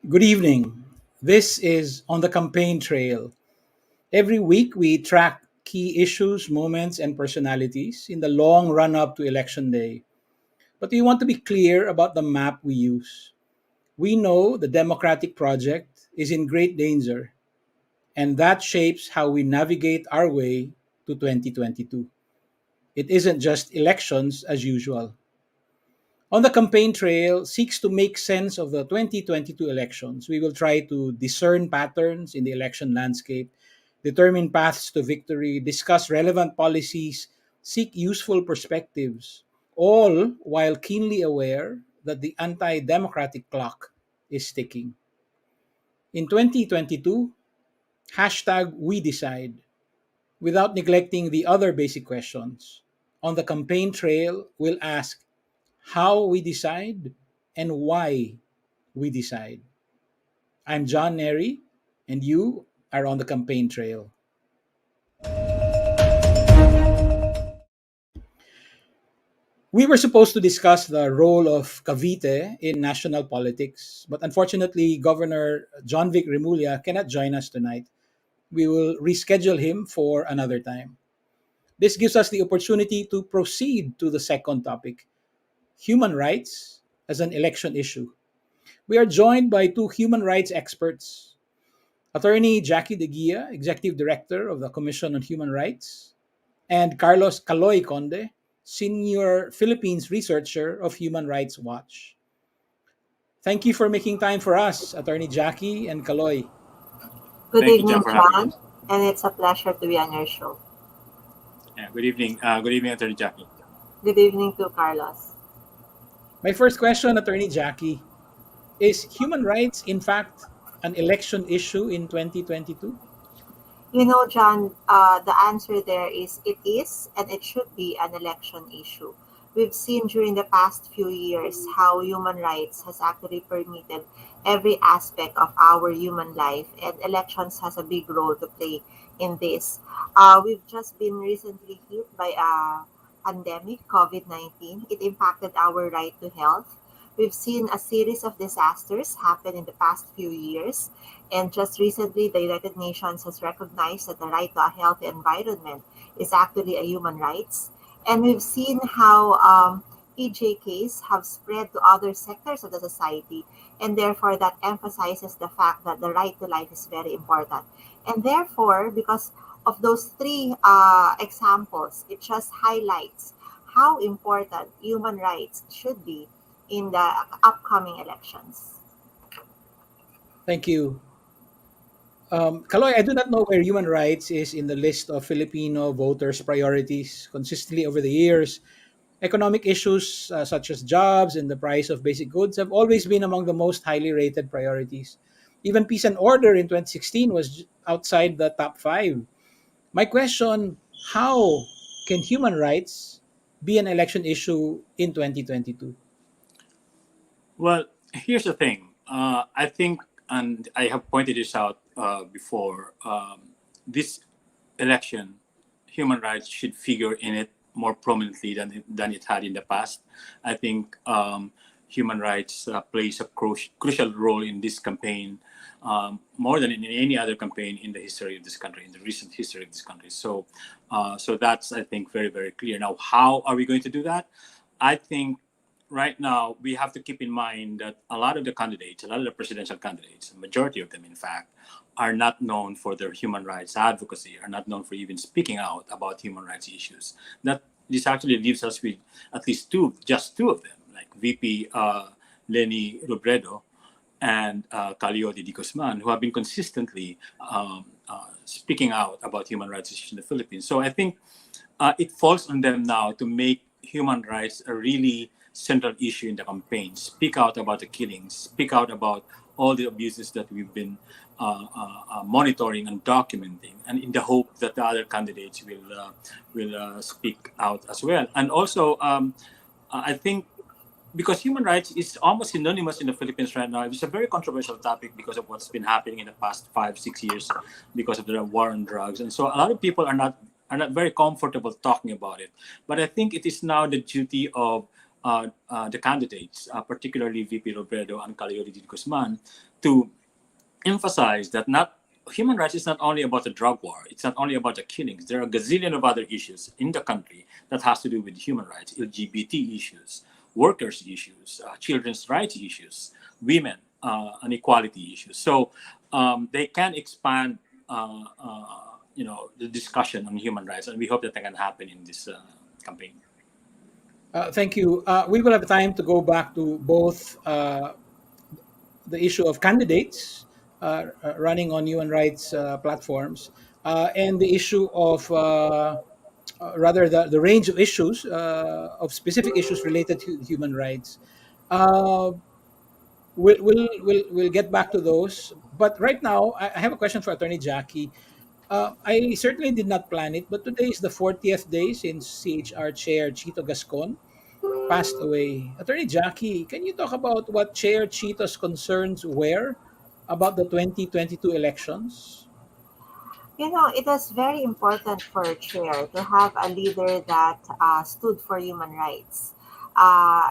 Good evening. This is On the Campaign Trail. Every week, we track key issues, moments, and personalities in the long run up to Election Day. But we want to be clear about the map we use. We know the democratic project is in great danger, and that shapes how we navigate our way to 2022. It isn't just elections as usual. On the campaign trail seeks to make sense of the 2022 elections. We will try to discern patterns in the election landscape, determine paths to victory, discuss relevant policies, seek useful perspectives, all while keenly aware that the anti democratic clock is ticking. In 2022, hashtag we decide, without neglecting the other basic questions. On the campaign trail, we'll ask how we decide and why we decide. I'm John Nery, and you are on the campaign trail. We were supposed to discuss the role of Cavite in national politics, but unfortunately, Governor John Vic Remulla cannot join us tonight. We will reschedule him for another time. This gives us the opportunity to proceed to the second topic, human rights as an election issue. We are joined by two human rights experts, Attorney Jackie De Guia, Executive Director of the Commission on Human Rights, and Carlos Caloy Conde, Senior Philippines Researcher of Human Rights Watch. Thank you for making time for us, Attorney Jackie and Caloy. Good Thank you, evening, John, for having John, us. and it's a pleasure to be on your show. Yeah, good evening. Good evening, Attorney Jackie. Good evening to Carlos. My first question, Attorney Jackie, is human rights, in fact, an election issue in 2022? You know, John, the answer there is it is, and it should be an election issue. We've seen during the past few years how human rights has actually permeated every aspect of our human life, and elections has a big role to play in this. We've just been recently hit by a pandemic, COVID-19. It impacted our right to health. We've seen a series of disasters happen in the past few years. And just recently, the United Nations has recognized that the right to a healthy environment is actually a human rights. And we've seen how EJKs have spread to other sectors of the society, and therefore that emphasizes the fact that the right to life is very important. And therefore, because of those three examples, it just highlights how important human rights should be in the upcoming elections. Thank you. Kaloy, I do not know where human rights is in the list of Filipino voters' priorities. Consistently over the years, economic issues such as jobs and the price of basic goods have always been among the most highly rated priorities. Even peace and order in 2016 was outside the top five. My question, how can human rights be an election issue in 2022? Well, here's the thing. I think, and I have pointed this out before, this election, human rights should figure in it more prominently than it had in the past. I think human rights plays a crucial role in this campaign, more than in any other campaign in the history of this country, in the recent history of this country. So that's, I think, very, very clear. Now, how are we going to do that? I think right now we have to keep in mind that a lot of the candidates, a lot of the presidential candidates, a majority of them, in fact, are not known for their human rights advocacy, are not known for even speaking out about human rights issues. That this actually leaves us with at least just two of them, like VP Lenny Robredo and Calio de Guzman, who have been consistently speaking out about human rights issues in the Philippines. So I think it falls on them now to make human rights a really central issue in the campaign. Speak out about the killings. Speak out about all the abuses that we've been monitoring and documenting, and in the hope that the other candidates will speak out as well. And also, I think because human rights is almost synonymous in the Philippines right now. It's a very controversial topic because of what's been happening in the past 5-6 years, because of the war on drugs, and so a lot of people are not very comfortable talking about it. But I think it is now the duty of the candidates, particularly VP Robredo and Calio de Guzman, to emphasize that not human rights is not only about the drug war. It's not only about the killings. There are a gazillion of other issues in the country that has to do with human rights, LGBT issues, workers issues, children's rights issues, women and equality issues. So they can expand, the discussion on human rights, and we hope that can happen in this campaign. Thank you. We will have time to go back to both the issue of candidates running on human rights platforms and the issue of rather the range of issues of specific issues related to human rights. Uh, we'll get back to those. But right now, I have a question for Attorney Jackie. I certainly did not plan it, but today is the 40th day since CHR Chair Chito Gascon passed away. Attorney Jackie, can you talk about what Chair Chito's concerns were about the 2022 elections? It was very important for Chair to have a leader that stood for human rights.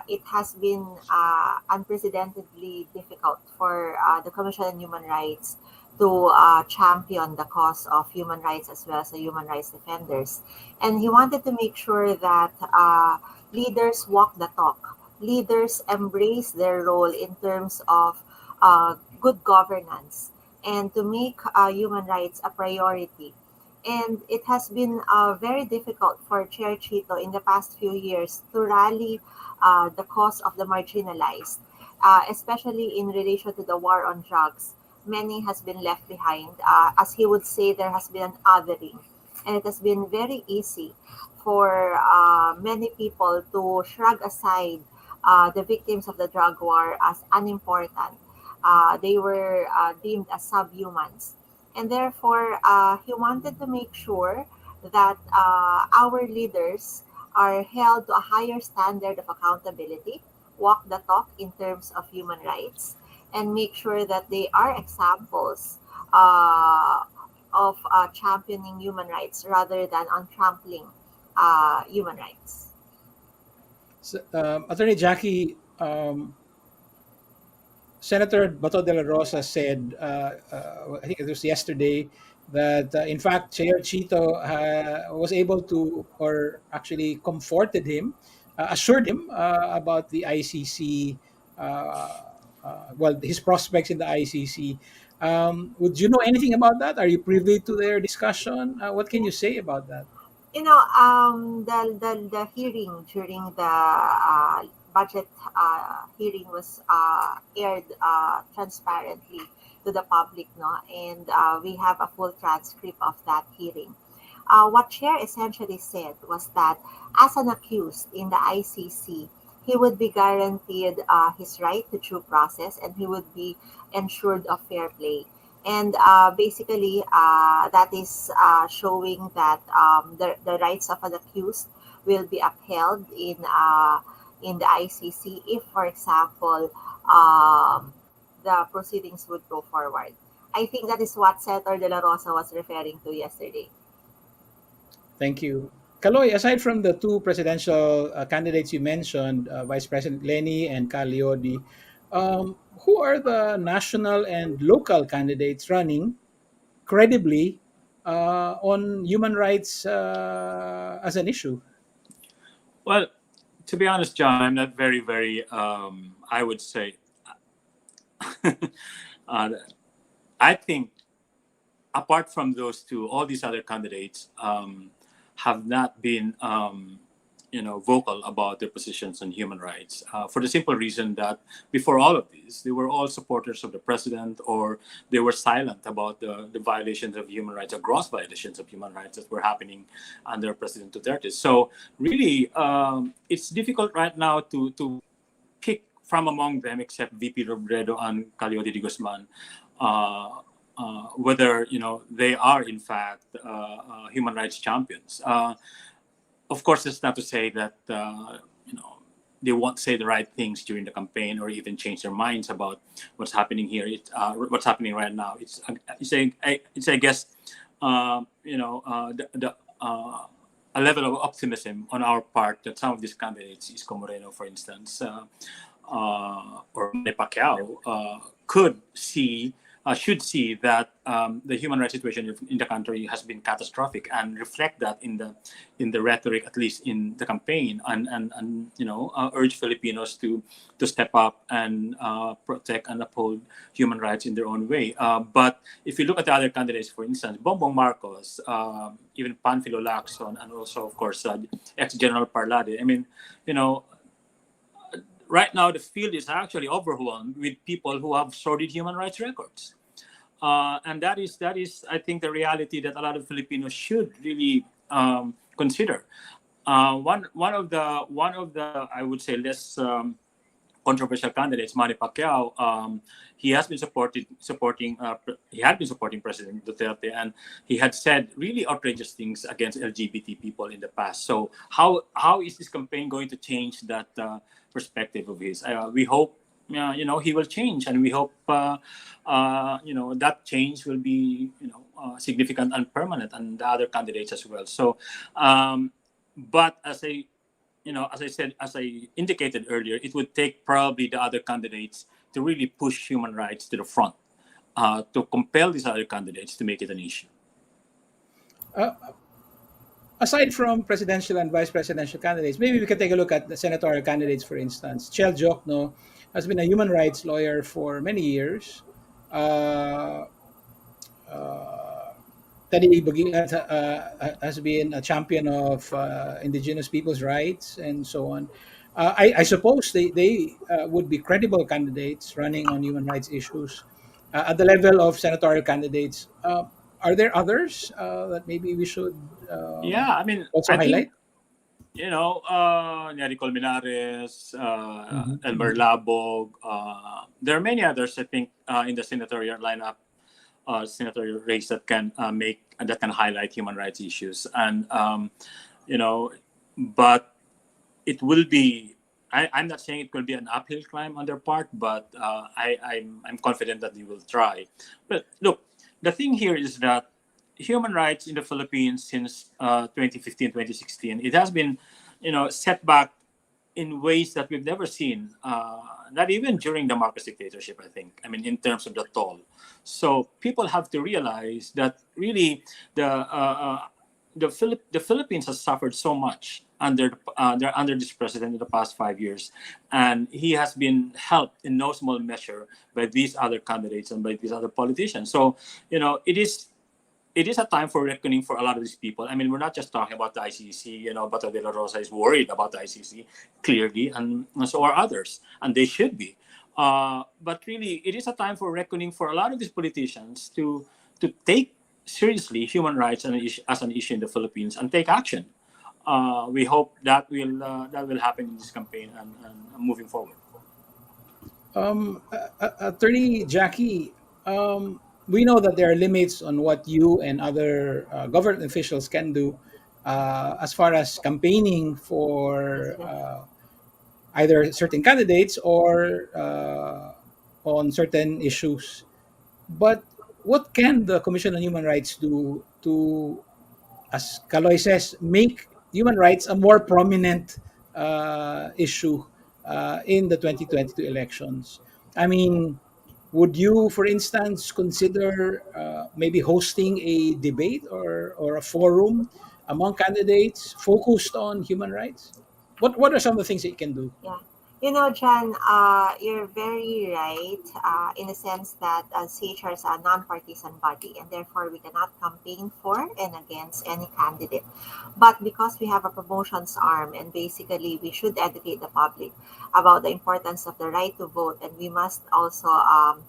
It has been unprecedentedly difficult for the Commission on Human Rights to champion the cause of human rights as well as the human rights defenders. And he wanted to make sure that leaders walk the talk. Leaders embrace their role in terms of good governance and to make human rights a priority. And it has been very difficult for Chair Chito in the past few years to rally the cause of the marginalized, especially in relation to the war on drugs. Many has been left behind. As he would say, there has been an othering. And it has been very easy for many people to shrug aside the victims of the drug war as unimportant. They were deemed as subhumans. And therefore, he wanted to make sure that our leaders are held to a higher standard of accountability, walk the talk in terms of human rights, and make sure that they are examples of championing human rights rather than on trampling human rights. So, Attorney Jackie, Senator Bato de la Rosa said, I think it was yesterday, that in fact Chair Chito was able to, or actually comforted him, assured him about the ICC, well, his prospects in the ICC. Would you know anything about that? Are you privy to their discussion? What can you say about that? The hearing during the budget hearing was aired transparently to the public, no, and we have a full transcript of that hearing. What Chair essentially said was that as an accused in the ICC, he would be guaranteed his right to due process and he would be ensured of fair play. And basically, that is showing that the rights of an accused will be upheld in the ICC if, for example, the proceedings would go forward. I think that is what Senator De La Rosa was referring to yesterday. Thank you. Kaloy, aside from the two presidential candidates you mentioned, Vice President Lenny and Kal Leody, who are the national and local candidates running credibly on human rights as an issue? Well, to be honest, John, I'm not very, very, I would say, uh, I think apart from those two, all these other candidates have not been, vocal about their positions on human rights for the simple reason that before all of this, they were all supporters of the president, or they were silent about the violations of human rights, or gross violations of human rights that were happening under President Duterte. So really, it's difficult right now to pick from among them, except VP Robredo and Caliotti de Guzman, whether they are in fact human rights champions. Of course, it's not to say that they won't say the right things during the campaign or even change their minds about what's happening here. What's happening right now. It's I guess a level of optimism on our part that some of these candidates, Isko Moreno, for instance, or Manny Pacquiao, could see, should see that the human rights situation in the country has been catastrophic, and reflect that in the rhetoric, at least in the campaign, and urge Filipinos to step up and protect and uphold human rights in their own way. But if you look at the other candidates, for instance, Bongbong Marcos, even Panfilo Lacson, and also, of course, ex-General Parlade. I mean, you know, right now the field is actually overwhelmed with people who have sordid human rights records, and that is I think the reality that a lot of Filipinos should really consider. One of the I would say less controversial candidates, Manny Pacquiao, he has been he had been supporting President Duterte, and he had said really outrageous things against LGBT people in the past. So how is this campaign going to change that perspective of his? We hope he will change, and we hope that change will be significant and permanent, and the other candidates as well. So, but as I said, as I indicated earlier, it would take probably the other candidates to really push human rights to the front, to compel these other candidates to make it an issue. Uh, Aside from presidential and vice presidential candidates, maybe we can take a look at the senatorial candidates, for instance. Chel Jokno has been a human rights lawyer for many years. Uh, uh, Teddy has been a champion of indigenous people's rights and so on. I suppose they would be credible candidates running on human rights issues at the level of senatorial candidates. Are there others that maybe we should Yeah, I mean, also I think highlight? Nery Colmenares, Elmer Mhm. Labog. There are many others, I think, in the senatorial lineup, senatorial race that can that can highlight human rights issues, and you know, but it will be. I'm not saying it will be an uphill climb on their part, but I'm confident that they will try. But look, the thing here is that human rights in the Philippines since 2015, 2016, it has been, set back in ways that we've never seen. Not even during the Marcos dictatorship, I think. I mean, in terms of the toll. So people have to realize that really the Philippines has suffered so much under this president in the past 5 years, and he has been helped in no small measure by these other candidates and by these other politicians. So it is a time for reckoning for a lot of these people. I mean, we're not just talking about the ICC. Bato de la Rosa is worried about the ICC, clearly, and so are others, and they should be. But really, it is a time for reckoning for a lot of these politicians to take seriously human rights as an issue in the Philippines and take action. We hope that will happen in this campaign and moving forward. Attorney Jackie, we know that there are limits on what you and other government officials can do as far as campaigning Yes, for yes. either certain candidates or on certain issues. But what can the Commission on Human Rights do to, as Kaloy says, make human rights a more prominent issue in the 2022 elections? I mean, would you, for instance, consider maybe hosting a debate or a forum among candidates focused on human rights? What are some of the things that you can do? Yeah. John, you're very right in the sense that CHR is a non-partisan body, and therefore we cannot campaign for and against any candidate. But because we have a promotions arm, and basically we should educate the public about the importance of the right to vote, and we must also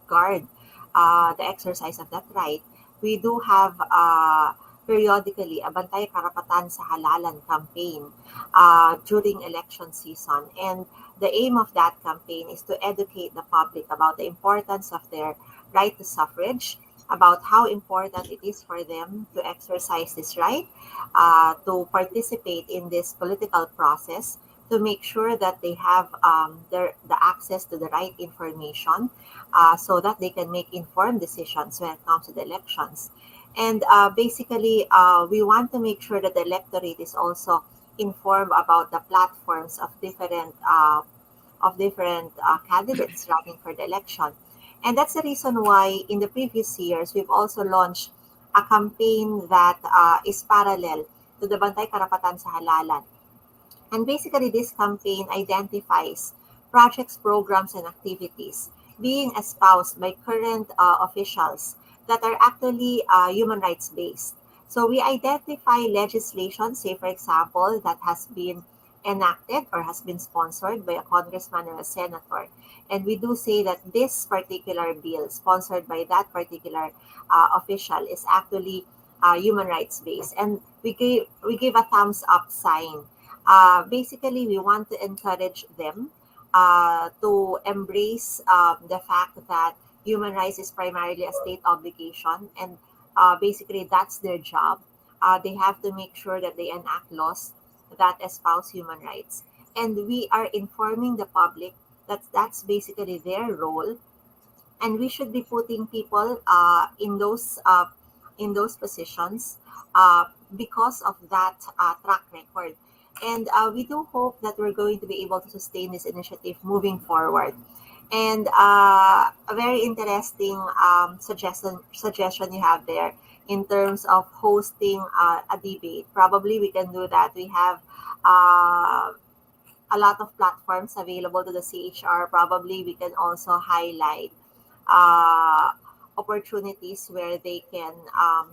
guard the exercise of that right, we do have periodically a Bantay Karapatan sa Halalan campaign during election season. And the aim of that campaign is to educate the public about the importance of their right to suffrage, about how important it is for them to exercise this right, to participate in this political process, to make sure that they have the access to the right information so that they can make informed decisions when it comes to the elections. And basically, we want to make sure that the electorate is also informed about the platforms of different candidates running for the election. And that's the reason why in the previous years, we've also launched a campaign that is parallel to the Bantay Karapatan sa Halalan. And basically, this campaign identifies projects, programs, and activities being espoused by current officials that are actually human rights based. So we identify legislation, say for example, that has been enacted or has been sponsored by a congressman or a senator. And we do say that this particular bill, sponsored by that particular official, is actually human rights based. And we give a thumbs up sign. Basically, we want to encourage them to embrace the fact that human rights is primarily a state obligation, and basically that's their job. They have to make sure that they enact laws that espouse human rights, and we are informing the public that that's basically their role, and we should be putting people in those positions because of that track record. And we do hope that we're going to be able to sustain this initiative moving forward. And a very interesting suggestion you have there in terms of hosting a debate. Probably we can do that. We have uh, a lot of platforms available to the CHR. Probably we can also highlight uh, opportunities where they can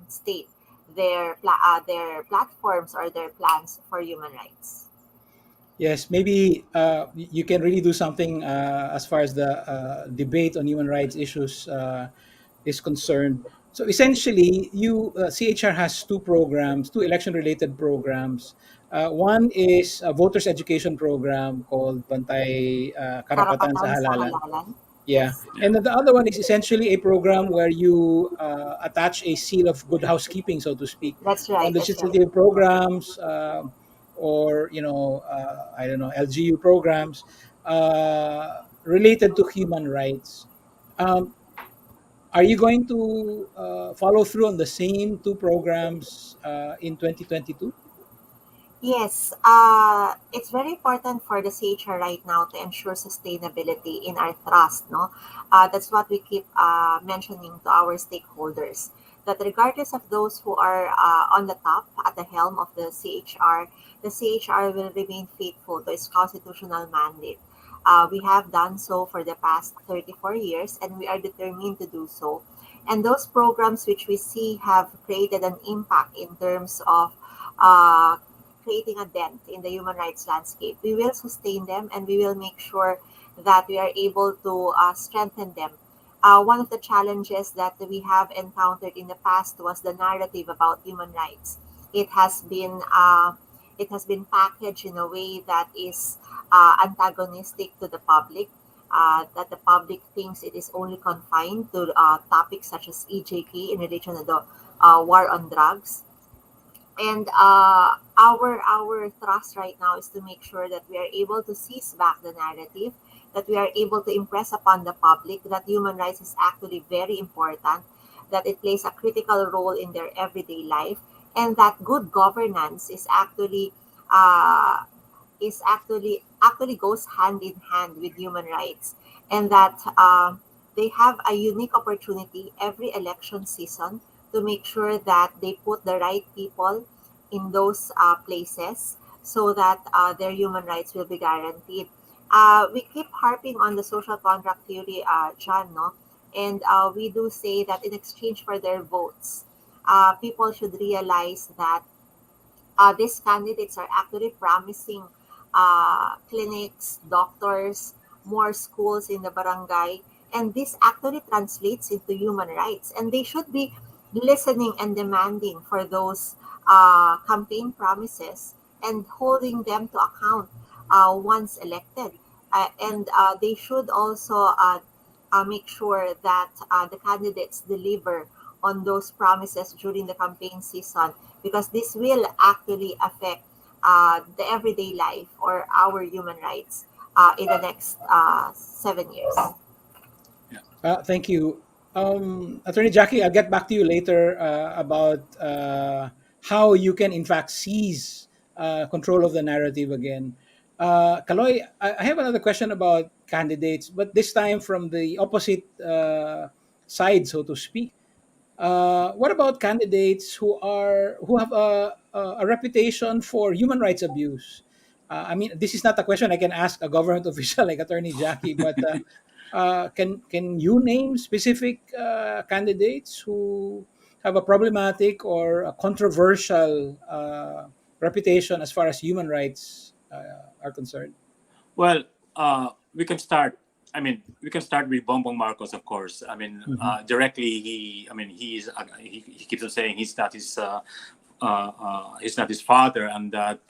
state their platforms or their plans for human rights. Yes, maybe you can really do something as far as the debate on human rights issues is concerned. So essentially, CHR has two programs, two election-related programs. One is a voters education program called Bantay Karapatan sa Karapatan sa Halalan. halalan. Yeah. Yes. Yeah. And then the other one is essentially a program where you attach a seal of good housekeeping, so to speak, That's on right. That's right. legislative programs or, I don't know, LGU programs related to human rights. Um, are you going to follow through on the same two programs in 2022? Yes, it's very important for the CHR right now to ensure sustainability in our trust. No, that's what we keep mentioning to our stakeholders. That regardless of those who are on the top at the helm of the CHR will remain faithful to its constitutional mandate. We have done so for the past 34 years, and we are determined to do so. And those programs which we see have created an impact in terms of uh, creating a dent in the human rights landscape. We will sustain them, and we will make sure that we are able to strengthen them. One of the challenges that we have encountered in the past was the narrative about human rights. It has been packaged in a way that is antagonistic to the public. That the public thinks it is only confined to topics such as EJK in relation to the war on drugs. And our thrust right now is to make sure that we are able to seize back the narrative, that we are able to impress upon the public that human rights is actually very important, that it plays a critical role in their everyday life, and that good governance uh, is actually goes hand in hand with human rights, and that they have a unique opportunity every election season to make sure that they put the right people in those places so that their human rights will be guaranteed. We keep harping on the social contract theory, John, no? And we do say that in exchange for their votes, people should realize that these candidates are actually promising clinics, doctors, more schools in the barangay, and this actually translates into human rights. And they should be listening and demanding for those campaign promises and holding them to account once elected. And they should also make sure that the candidates deliver on those promises during the campaign season, because this will actually affect the everyday life or our human rights in the next 7 years. Yeah. Thank you. Attorney Jackie, I'll get back to you later about how you can, in fact, seize control of the narrative again. Kaloy, I have another question about candidates, but this time from the opposite side, so to speak. What about candidates who have a reputation for human rights abuse? I mean, this is not a question I can ask a government official like Attorney Jackie, but can you name specific candidates who have a problematic or a controversial reputation as far as human rights are concerned? Well, we can start. I mean, we can start with Bongbong Marcos, of course. I mean, Mhm. directly, I mean, he keeps on saying he's not his father, and that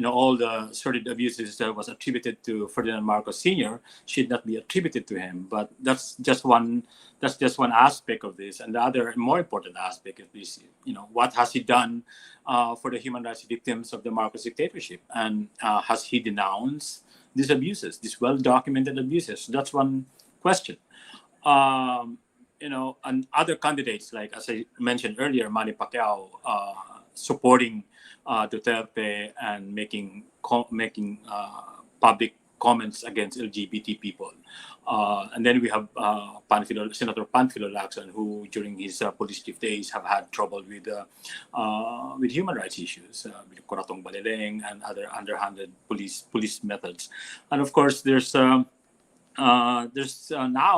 all the sordid abuses that was attributed to Ferdinand Marcos Sr. should not be attributed to him. But that's just one aspect of this, and the other more important aspect is what has he done for the human rights victims of the Marcos dictatorship, and has he denounced these abuses, these well documented abuses? That's one question. And other candidates, like as I mentioned earlier, Manny Pacquiao, supporting Duterte and making public comments against LGBT people. And then we have Senator Panfilo Lacson, who during his police chief days have had trouble with human rights issues, with Coratong Baleleng and other underhanded police methods. And of course, there's now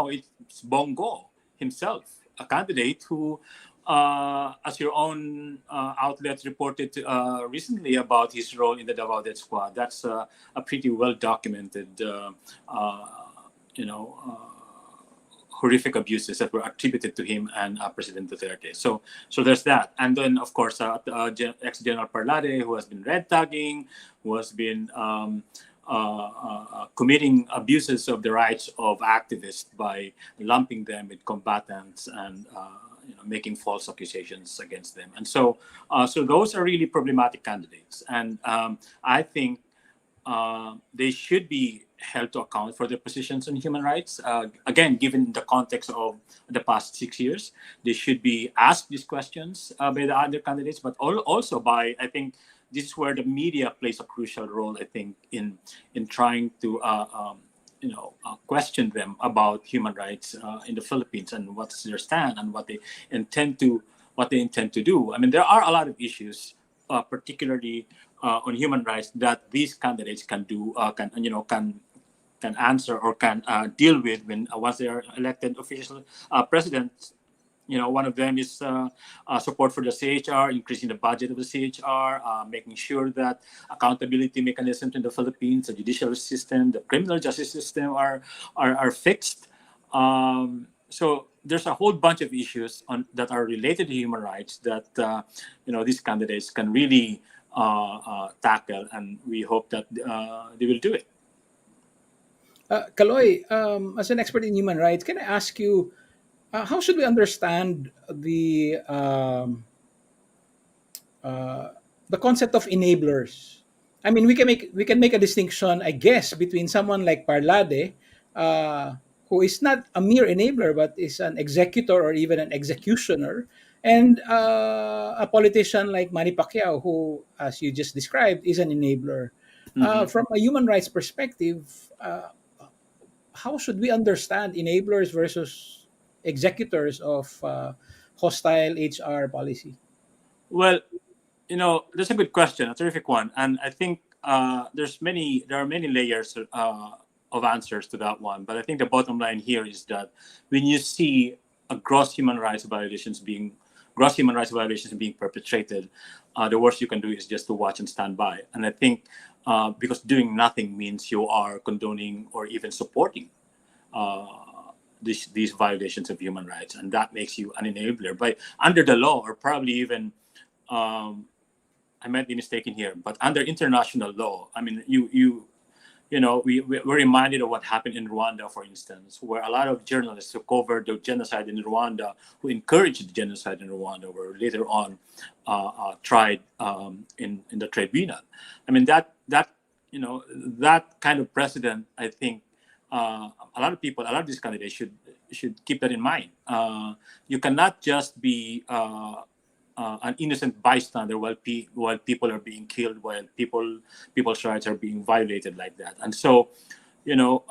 it's Bongo himself, a candidate who, as your own outlet reported recently about his role in the Davao Death Squad. That's a pretty well documented, uh, you know. Horrific abuses that were attributed to him and President Duterte. So there's that, and then of course ex-General Parlade, who has been red tagging, who has been committing abuses of the rights of activists by lumping them with combatants and making false accusations against them. And so those are really problematic candidates. And I think they should be held to account for their positions on human rights. Again, given the context of the past 6 years, they should be asked these questions by the other candidates, but also by, I think, this is where the media plays a crucial role, I think, in trying to question them about human rights in the Philippines and what's their stand and what they intend to do. I mean, there are a lot of issues, particularly on human rights, that these candidates can do, can answer or can deal with when once they are elected official presidents. One of them is support for the CHR, increasing the budget of the CHR, making sure that accountability mechanisms in the Philippines, the judicial system, the criminal justice system are fixed. So there's a whole bunch of issues that are related to human rights that these candidates can really tackle, and we hope that they will do it. Kaloy, as an expert in human rights, can I ask you, how should we understand the concept of enablers? I mean, we can make a distinction, I guess, between someone like Parlade, uh, who is not a mere enabler but is an executor or even an executioner, and a politician like Manny Pacquiao, who, as you just described, is an enabler. Mhm. From a human rights perspective, how should we understand enablers versus executors of hostile HR policy? Well, that's a good question, a terrific one, and I think there are many layers of answers to that one. But I think the bottom line here is that when you see a gross human rights violations being perpetrated, the worst you can do is just to watch and stand by. And I think because doing nothing means you are condoning or even supporting uh, these violations of human rights, and that makes you an enabler. But under the law, or probably even um, I might be mistaken here, but under international law, I mean, we're reminded of what happened in Rwanda, for instance, where a lot of journalists who covered the genocide in Rwanda, who encouraged the genocide in Rwanda, were later on tried in the tribunal. I mean, that kind of precedent, I think, a lot of these candidates should keep that in mind. You cannot just be an innocent bystander while people are being killed, while people's rights are being violated like that. And so, you know,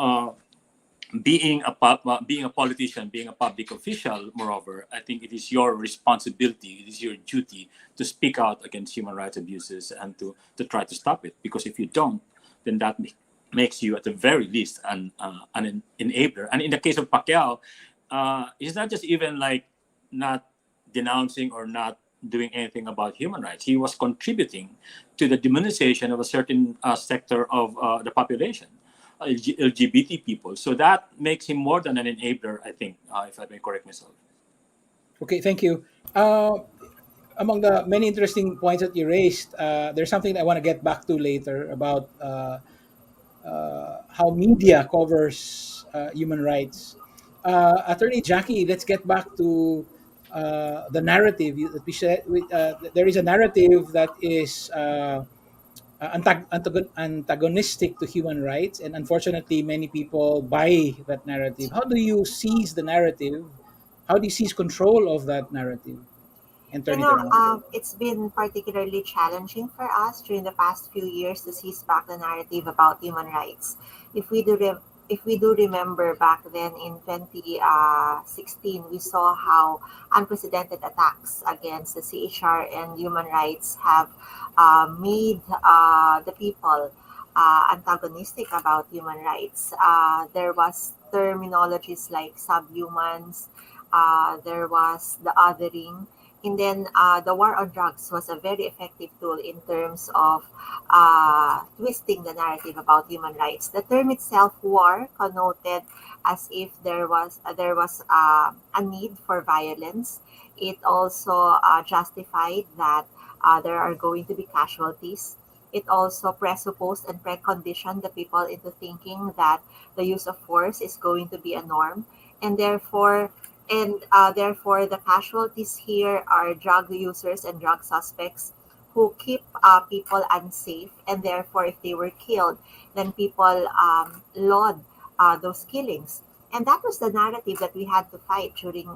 being a politician, being a public official, moreover, I think it is your responsibility, it is your duty to speak out against human rights abuses and to try to stop it. Because if you don't, then that makes you, at the very least, an enabler. And in the case of Pacquiao, it's not just even like not denouncing or not doing anything about human rights. He was contributing to the demonization of a certain sector of the population, LGBT people. So that makes him more than an enabler, I think, if I may correct myself. Okay, thank you. Uh, Among the many interesting points that you raised, there's something I want to get back to later about how media covers human rights. Attorney Jackie, let's get back to the narrative that we said. There is a narrative that is antagonistic to human rights, and unfortunately, many people buy that narrative. How do you seize the narrative? How do you seize control of that narrative and turn it around? It's been particularly challenging for us during the past few years to seize back the narrative about human rights. If we do if we do remember back then in 2016, we saw how unprecedented attacks against the CHR and human rights have made the people antagonistic about human rights. There was terminologies like subhumans. There was the othering, and then the war on drugs was a very effective tool in terms of twisting the narrative about human rights. The term itself, war, connoted as if there was a need for violence. It also justified that there are going to be casualties. It also presupposed and preconditioned the people into thinking that the use of force is going to be a norm, and therefore, the casualties here are drug users and drug suspects who keep people unsafe. And therefore, if they were killed, then people laud those killings. And that was the narrative that we had to fight during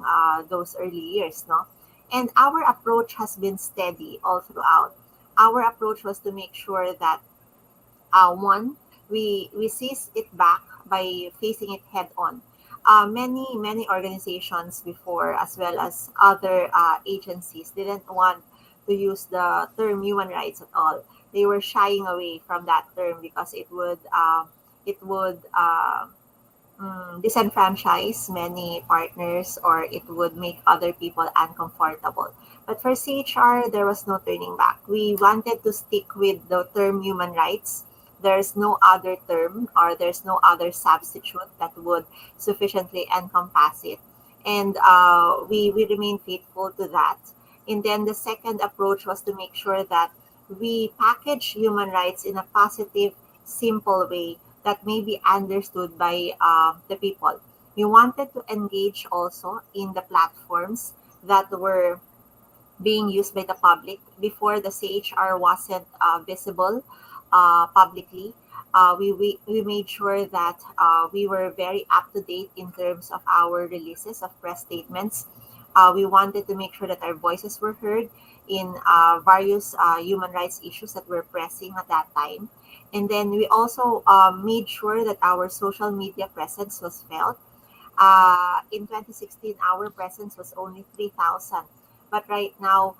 those early years, no? And our approach has been steady all throughout. Our approach was to make sure that one, we seize it back by facing it head on. Many organizations before, as well as other agencies, didn't want to use the term human rights at all. They were shying away from that term because it would disenfranchise many partners, or it would make other people uncomfortable. But for CHR, there was no turning back. We wanted to stick with the term human rights. There's no other term, or there's no other substitute that would sufficiently encompass it. And we remain faithful to that. And then the second approach was to make sure that we package human rights in a positive, simple way that may be understood by the people. We wanted to engage also in the platforms that were being used by the public before the CHR wasn't visible publicly. We made sure that we were very up to date in terms of our releases of press statements. We wanted to make sure that our voices were heard in various human rights issues that were pressing at that time. And then we also made sure that our social media presence was felt. In 2016, our presence was only 3,000. But right now,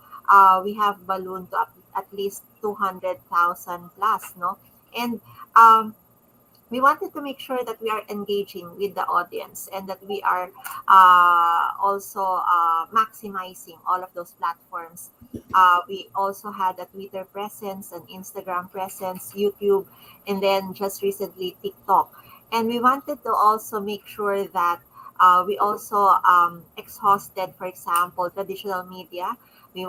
we have ballooned to at least 200,000 plus, no? And we wanted to make sure that we are engaging with the audience, and that we are also maximizing all of those platforms. We also had a Twitter presence, an Instagram presence, YouTube, and then just recently TikTok. And we wanted to also make sure that we also exhausted, for example, traditional media. We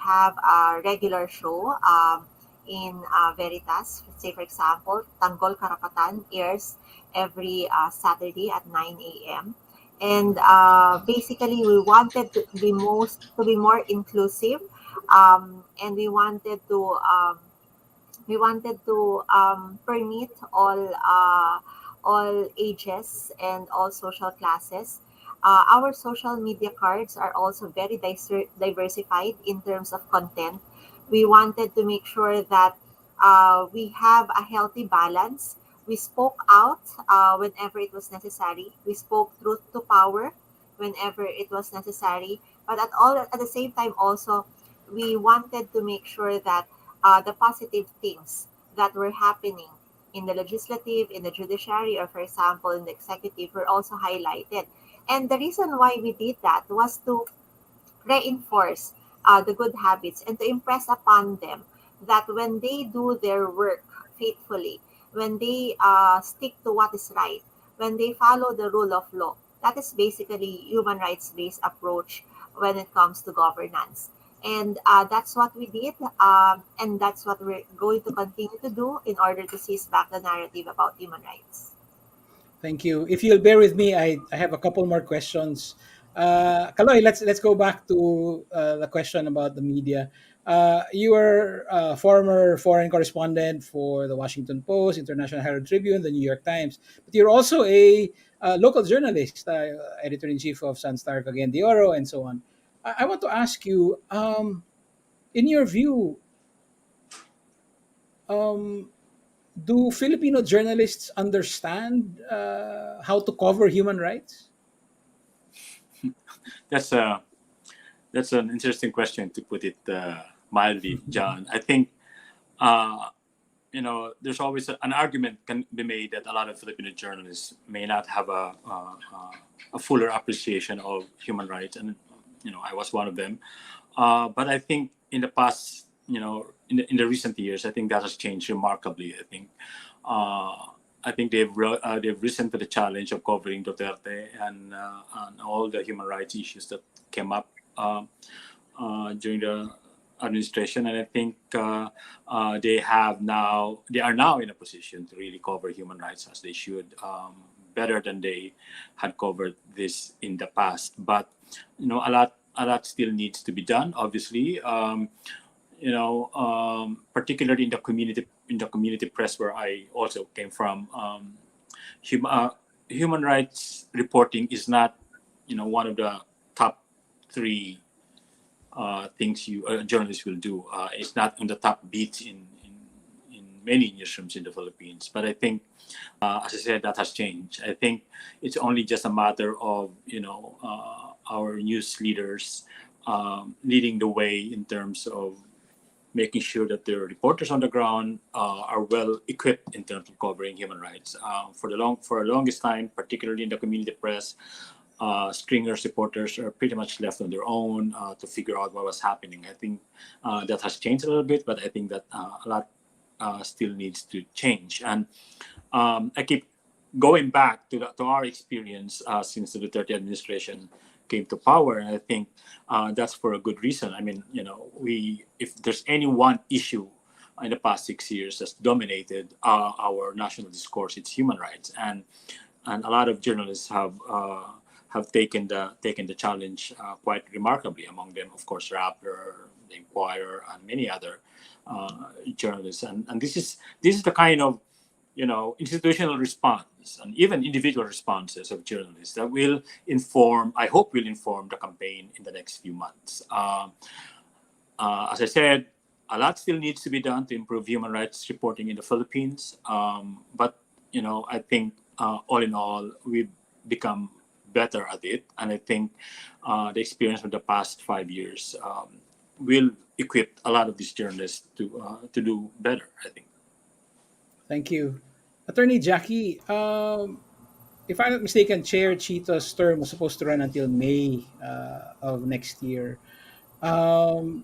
have a regular show in Veritas. Say, for example, Tanggol Karapatan airs every Saturday at 9 a.m. And basically, we wanted to be more inclusive, and we wanted to permit all ages and all social classes. Our social media cards are also very diversified in terms of content. We wanted to make sure that we have a healthy balance. We spoke out whenever it was necessary. We spoke truth to power whenever it was necessary. But at the same time, also, we wanted to make sure that the positive things that were happening in the legislative, in the judiciary, or for example, in the executive were also highlighted. And the reason why we did that was to reinforce the good habits and to impress upon them that when they do their work faithfully, when they stick to what is right, when they follow the rule of law, that is basically human rights based approach when it comes to governance. And that's what we did, and that's what we're going to continue to do in order to seize back the narrative about human rights. Thank you. If you'll bear with me, I have a couple more questions. Kaloy, let's go back to the question about the media. You were a former foreign correspondent for the Washington Post, International Herald Tribune, the New York Times, but you're also a local journalist, editor in chief of San Star Cagayan de Oro, and so on. I want to ask you, in your view, um, do Filipino journalists understand how to cover human rights? That's a that's an interesting question, to put it mildly, John. I think uh, there's always an argument can be made that a lot of Filipino journalists may not have a fuller appreciation of human rights, and I was one of them. But I think in the past, in the recent years, I think that has changed remarkably. Uh, I think they've risen to the challenge of covering Duterte and all the human rights issues that came up during the administration, and I think they are now in a position to really cover human rights as they should, better than they had covered this in the past. But a lot still needs to be done. Obviously, particularly in the community press where I also came from. Hum, uh, Human rights reporting is not one of the top three things you journalists will do. It's not on the top beats in many newsrooms in the Philippines. But I think, as I said, that has changed. I think it's only just a matter of our news leaders leading the way in terms of making sure that the reporters on the ground are well equipped in terms of covering human rights. For the longest time, particularly in the community press, stringers reporters are pretty much left on their own to figure out what was happening. I think that has changed a little bit, but I think that a lot still needs to change. And I keep going back to our experience since the Duterte administration came to power, and I think that's for a good reason. I mean, if there's any one issue in the past 6 years that's dominated our national discourse, it's human rights, and a lot of journalists have taken the challenge quite remarkably. Among them, of course, Rappler, the Inquirer, and many other journalists. And this is the kind of institutional response and even individual responses of journalists that will inform. I hope will inform the campaign in the next few months. As I said, a lot still needs to be done to improve human rights reporting in the Philippines. But I think all in all, we've become better at it, and I think the experience of the past 5 years will equip a lot of these journalists to do better, I think. Thank you. Attorney Jackie, if I'm not mistaken, Chair Chito's term was supposed to run until May of next year. Um,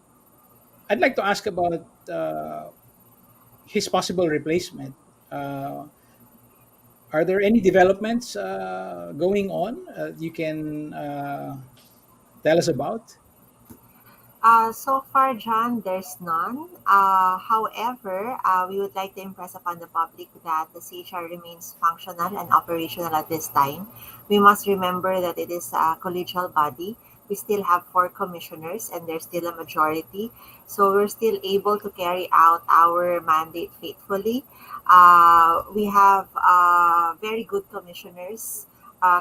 I'd like to ask about his possible replacement. Uh, are there any developments going on you can tell us about? So far, John, there's none. However, we would like to impress upon the public that the CHR remains functional and operational at this time. We must remember that it is a collegial body. We still have four commissioners and there's still a majority. So we're still able to carry out our mandate faithfully. We have very good commissioners.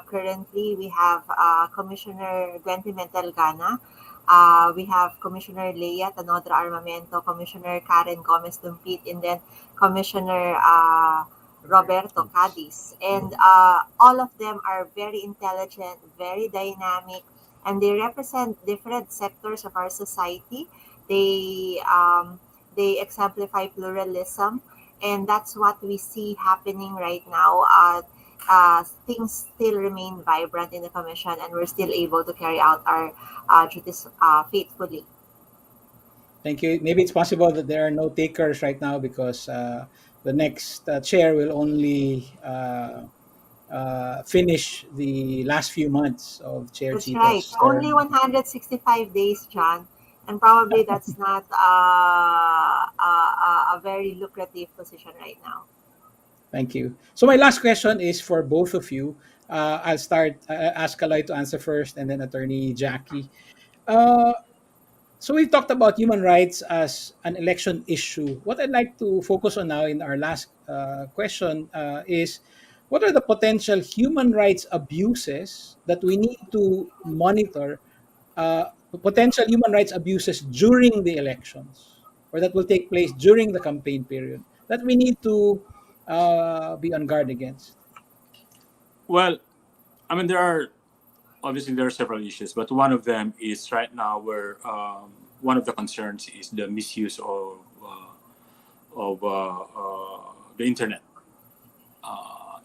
currently we have Commissioner Gwen Pimentel Gana. We have Commissioner Leia Tanodra Armamento, Commissioner Karen Gomez Dumpit, and then Commissioner Roberto Cadiz. And all of them are very intelligent, very dynamic, and they represent different sectors of our society. They they exemplify pluralism, and that's what we see happening right now. Things still remain vibrant in the commission, and we're still able to carry out our duties faithfully. Thank you. Maybe it's possible that there are no takers right now because the next chair will only finish the last few months of Chair That's right. Chito's Only term. 165 days, John, and probably that's not a very lucrative position right now. Thank you. So my last question is for both of you. I'll start, ask Kalai to answer first and then Attorney Jackie. Uh, So we've talked about human rights as an election issue. What I'd like to focus on now in our last question is what are the potential human rights abuses that we need to monitor, potential human rights abuses during the elections or that will take place during the campaign period that we need to be on guard against? Well, I mean, there are several issues, but one of them is right now where one of the concerns is the misuse of the internet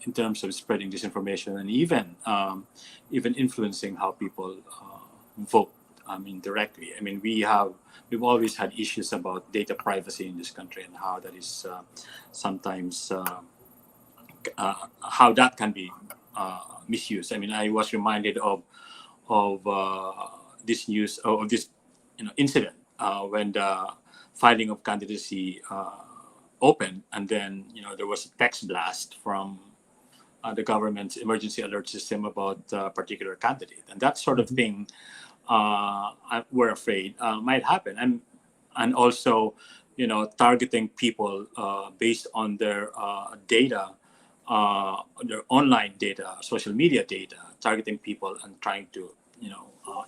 in terms of spreading disinformation and even influencing how people vote. I mean, directly. I mean, we've always had issues about data privacy in this country and how that is sometimes how that can be misused. I mean, I was reminded of this news of this incident when the filing of candidacy opened, and then there was a text blast from the government's emergency alert system about a particular candidate, and that sort of Mhm. thing. We're afraid might happen, and also targeting people based on their data, their online data, social media data, targeting people and trying to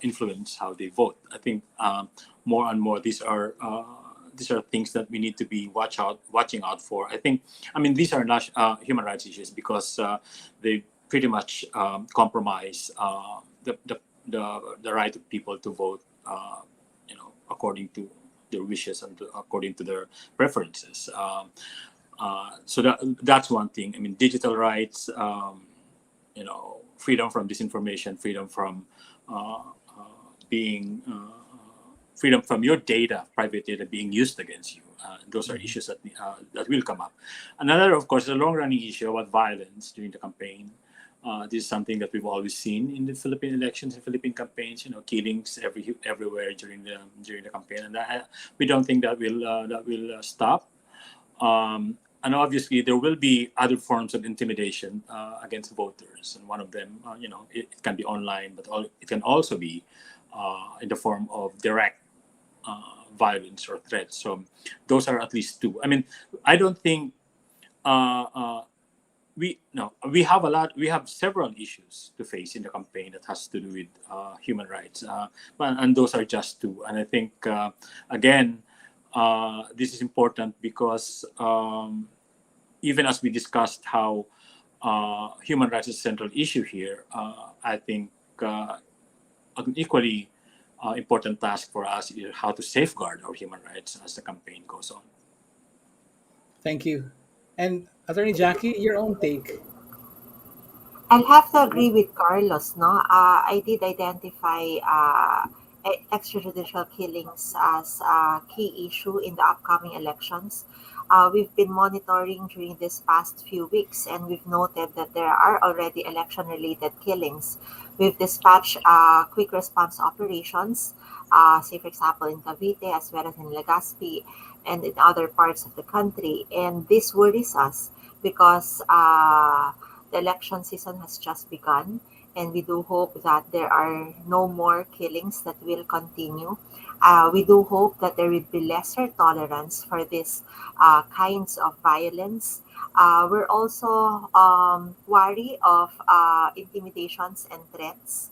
influence how they vote. I think more and more these are things that we need to be watching out for. I mean, these are not human rights issues because they pretty much compromise the right of people to vote, according to their wishes and according to their preferences. So that's one thing. I mean, digital rights, freedom from disinformation, uh, being freedom from your data, private data being used against you. Those are Mhm. issues that will come up. Another, of course, the long-running issue about violence during the campaign. This is something that we've always seen in the Philippine elections and Philippine campaigns. Killings everywhere during the campaign, and we don't think that will stop. And obviously, there will be other forms of intimidation against voters, and one of them, it can be online, but it can also be in the form of direct violence or threats. So those are at least two. I mean, I don't think uh, uh, we no we have we have several issues to face in the campaign that has to do with human rights, and those are just two. And I think again, this is important because even as we discussed how human rights is a central issue here, I think an equally important task for us is how to safeguard our human rights as the campaign goes on. Thank you. And Attorney Jackie, your own take. I'll have to agree with Carlos, no? I did identify extrajudicial killings as a key issue in the upcoming elections. We've been monitoring during this past few weeks, and we've noted that there are already election-related killings. We've dispatched quick response operations, say for example in Cavite as well as in Legazpi and in other parts of the country, and this worries us because the election season has just begun, and we do hope that there are no more killings that will continue. We do hope that there will be lesser tolerance for these kinds of violence. We're also wary of intimidations and threats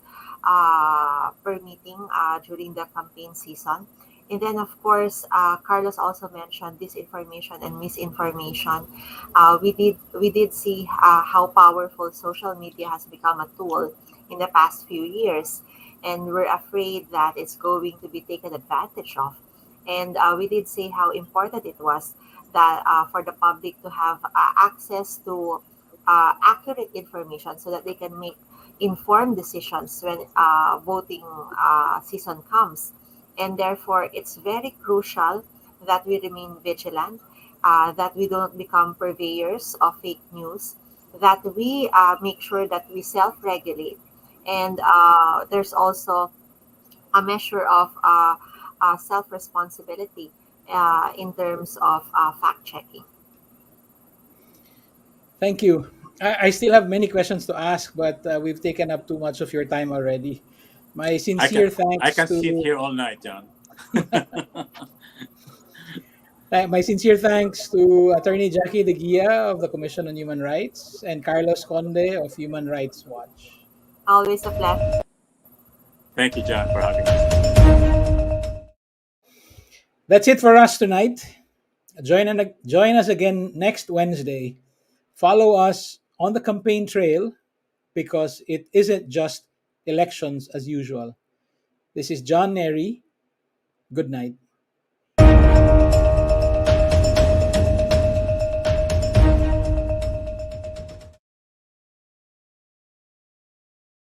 permitting during the campaign season. And then, of course, Carlos also mentioned disinformation and misinformation. We did see how powerful social media has become a tool in the past few years, and we're afraid that it's going to be taken advantage of. And we did see how important it was that for the public to have access to accurate information so that they can make informed decisions when voting season comes. And therefore, it's very crucial that we remain vigilant, that we don't become purveyors of fake news, that we make sure that we self regulate. And there's also a measure of self responsibility in terms of fact checking. Thank you. I still have many questions to ask, but we've taken up too much of your time already. My I can sincere I thanks can sit to here all night, John. my sincere thanks to Attorney Jackie De Gia of the Commission on Human Rights and Carlos Conde of Human Rights Watch. Always a pleasure. Thank you, John, for having me. That's it for us tonight. Join us again next Wednesday. Follow us on the campaign trail because it isn't just elections as usual. This is John Nery. Good night.